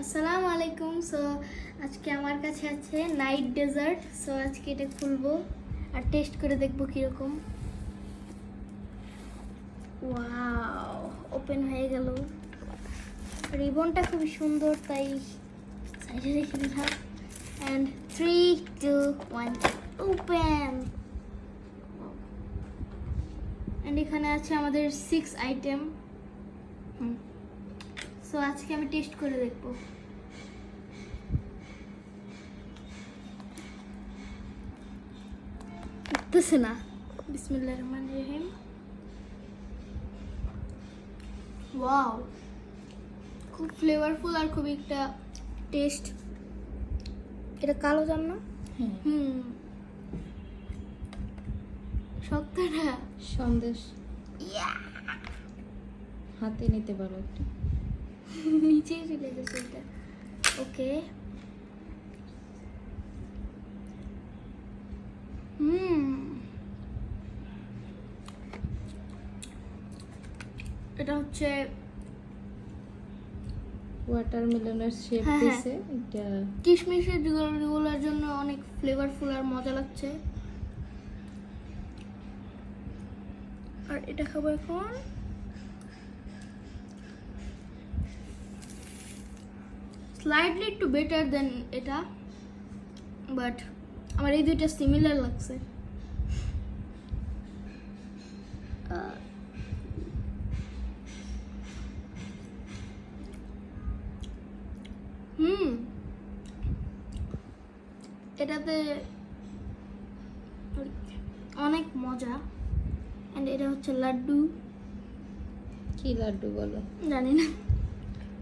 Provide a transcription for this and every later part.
আসসালামু আলাইকুম। সো আজকে আমার কাছে আছে নাইট ডেজার্ট। সো আজকে এটা খুলবো আর টেস্ট করে দেখবো কীরকম। ওয়াও, ওপেন হয়ে গেল। রিবনটা খুবই সুন্দর, তাই সাইডে রেখে দিলাম। And 3, 2, 1 open. অ্যান্ড এখানে আছে আমাদের 6 আইটেম। সো আজকে আমি টেস্ট করে দেখবো। উঠতেছে না। বিসমিল্লাহির রহমানির রহিম। ওয়াও, খুব ফ্লেভারফুল আর খুব একটা টেস্ট। এটা কালো জাম না? শক্তটা সন্দেশ হাতে নিতে পারো একটু। নিচেই চলে গেছে এটা। ওকে, এটা হচ্ছে ওয়াটারমেলনের শেপ হ্যাঁ, দিছে এটা। কিশমিশের গুলোর জন্য অনেক ফ্লেভারফুল আর মজা লাগছে। আর এটা খাবো এখন। স্লাইডলি একটু বেটার দেন এটা, বাট আমার এই দুইটা সিমিলার লাগছে। এটাতে অনেক মজা। অ্যান্ড এটা হচ্ছে লাড্ডু। কি লাড্ডু বলো? জানি না,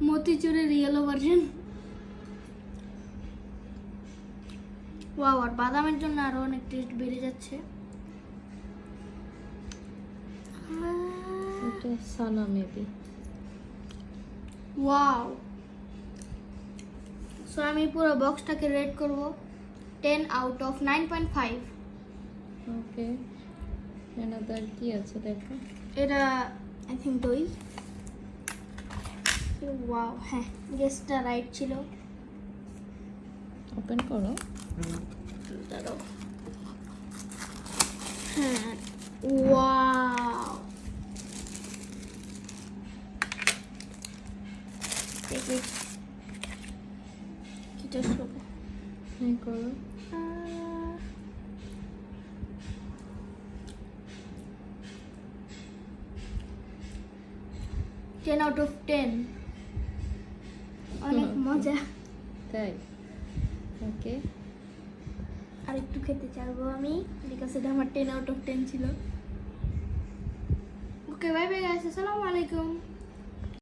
মতিচুরের ইয়েলো ভার্সন। ওয়াও, আর বাদামের জন্য আরো অনেক টেস্ট বেড়ে যাচ্ছে। এটা সানা মেবি। ওয়াও, সো আমি পুরো বক্সটাকে রেট করব 10 আউট অফ 9.5। ওকে, এনাদার কি আছে দেখো। এটা আই থিঙ্ক দই। ওয়াও, হ্যাঁ, গেসটা রাইট ছিল। ওপেন করো। দাঁড়াও। হ্যাঁ, ওয়াও, দেখি কি টেস্ট করবো। হ্যাঁ করো। Ten out of 10। অনেক মজা। তাই? ওকে, আর একটু খেতে চাইবো আমি, বিকজ এটা আমার 10 আউট অফ 10 ছিল। ওকে, বাই বাই গাইস, আসসালামু আলাইকুম।